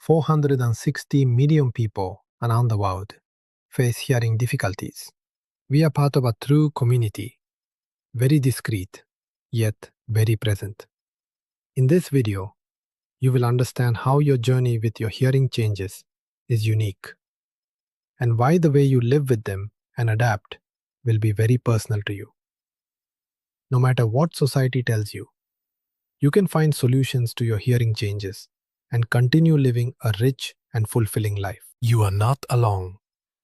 460 million people around the world face hearing difficulties. We are part of a true community, very discreet, yet very present. In this video, you will understand how your journey with your hearing changes is unique, and why the way you live with them and adapt will be very personal to you. No matter what society tells you, you can find solutions to your hearing changes and continue living a rich and fulfilling life. You are not alone.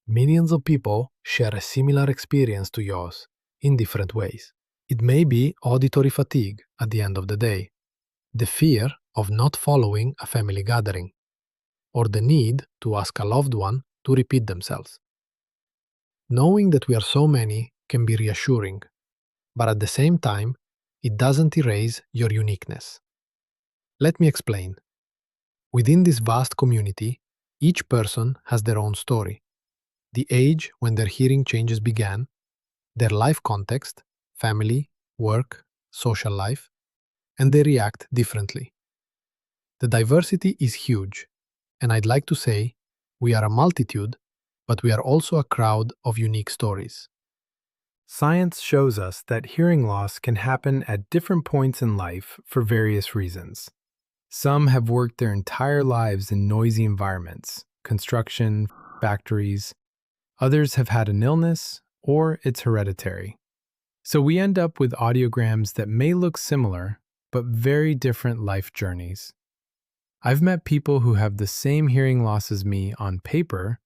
Millions of people share a similar experience to yours in different ways. It may be auditory fatigue at the end of the day, the fear of not following a family gathering, or the need to ask a loved one to repeat themselves. Knowing that we are so many can be reassuring, but at the same time, it doesn't erase your uniqueness. Let me explain. Within this vast community, each person has their own story. The age when their hearing changes began, their life context, family, work, social life, and they react differently. The diversity is huge, and I'd like to say we are a multitude, but we are also a crowd of unique stories. Science shows us that hearing loss can happen at different points in life for various reasons. Some have worked their entire lives in noisy environments, construction, factories. Others have had an illness, or it's hereditary. So we end up with audiograms that may look similar, but very different life journeys. I've met people who have the same hearing loss as me on paper,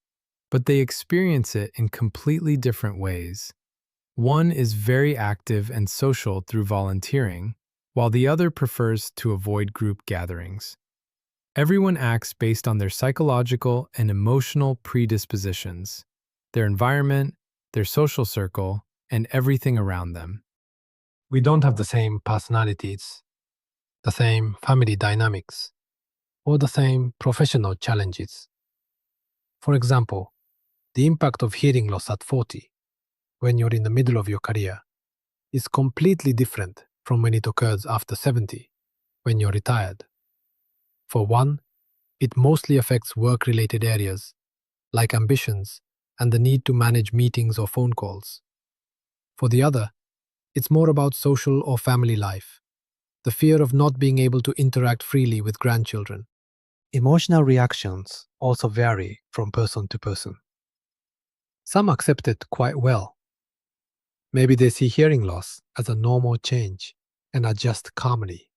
but they experience it in completely different ways. One is very active and social through volunteering, while the other prefers to avoid group gatherings. Everyone acts based on their psychological and emotional predispositions, their environment, their social circle, and everything around them. We don't have the same personalities, the same family dynamics, or the same professional challenges. For example, the impact of hearing loss at 40, when you're in the middle of your career, is completely different from when it occurs after 70, when you're retired. For one, it mostly affects work-related areas, like ambitions and the need to manage meetings or phone calls. For the other, it's more about social or family life, the fear of not being able to interact freely with grandchildren. Emotional reactions also vary from person to person. Some accept it quite well. Maybe they see hearing loss as a normal change and adjust calmly.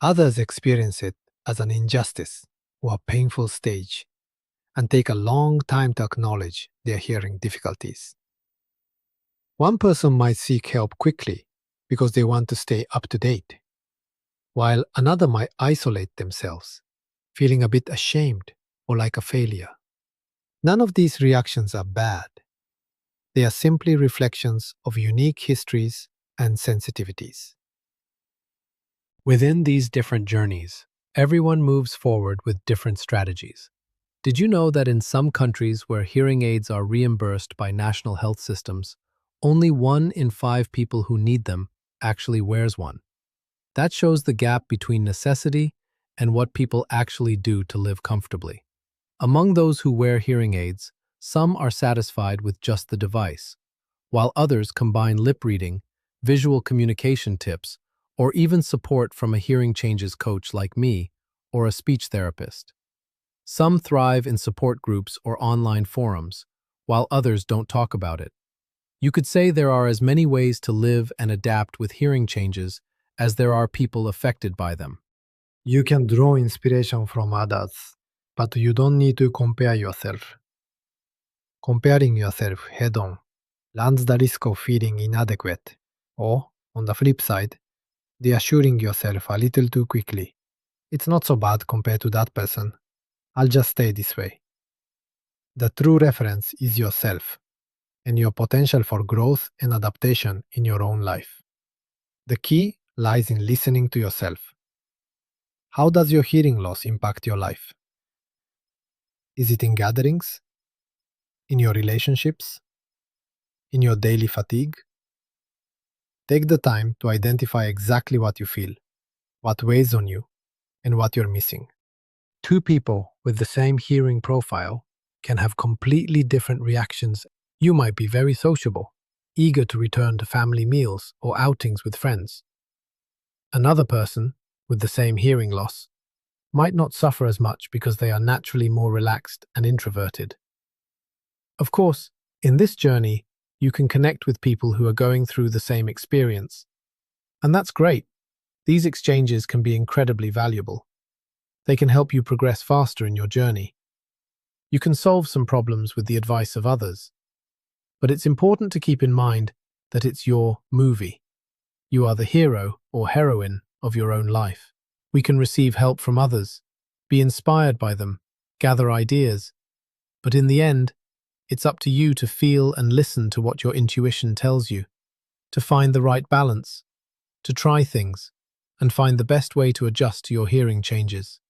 Others experience it as an injustice or a painful stage and take a long time to acknowledge their hearing difficulties. One person might seek help quickly because they want to stay up to date, while another might isolate themselves, feeling a bit ashamed or like a failure. None of these reactions are bad. They are simply reflections of unique histories and sensitivities. Within these different journeys, everyone moves forward with different strategies. Did you know that in some countries where hearing aids are reimbursed by national health systems, only 1 in 5 people who need them actually wears one? That shows the gap between necessity and what people actually do to live comfortably. Among those who wear hearing aids, some are satisfied with just the device, while others combine lip reading, visual communication tips, or even support from a hearing changes coach like me or a speech therapist. Some thrive in support groups or online forums, while others don't talk about it. You could say there are as many ways to live and adapt with hearing changes as there are people affected by them. You can draw inspiration from others, but you don't need to compare yourself. Comparing yourself head-on runs the risk of feeling inadequate, or, on the flip side, reassuring yourself a little too quickly. It's not so bad compared to that person. I'll just stay this way. The true reference is yourself and your potential for growth and adaptation in your own life. The key lies in listening to yourself. How does your hearing loss impact your life? Is it in gatherings? In your relationships? In your daily fatigue? Take the time to identify exactly what you feel, what weighs on you, and what you're missing. Two people with the same hearing profile can have completely different reactions. You might be very sociable, eager to return to family meals or outings with friends. Another person, with the same hearing loss, might not suffer as much because they are naturally more relaxed and introverted. Of course, in this journey, you can connect with people who are going through the same experience. And that's great. These exchanges can be incredibly valuable. They can help you progress faster in your journey. You can solve some problems with the advice of others. But it's important to keep in mind that it's your movie. You are the hero or heroine of your own life. We can receive help from others, be inspired by them, gather ideas. But in the end, it's up to you to feel and listen to what your intuition tells you, to find the right balance, to try things, and find the best way to adjust to your hearing changes.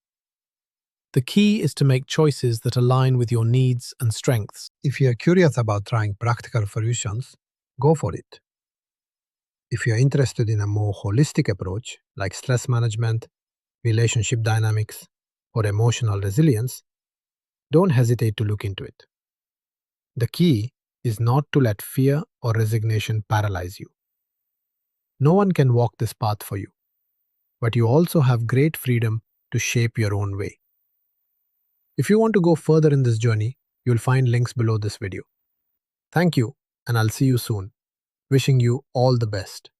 The key is to make choices that align with your needs and strengths. If you're curious about trying practical solutions, go for it. If you're interested in a more holistic approach, like stress management, relationship dynamics, or emotional resilience, don't hesitate to look into it. The key is not to let fear or resignation paralyze you. No one can walk this path for you, but you also have great freedom to shape your own way. If you want to go further in this journey, you'll find links below this video. Thank you, and I'll see you soon. Wishing you all the best.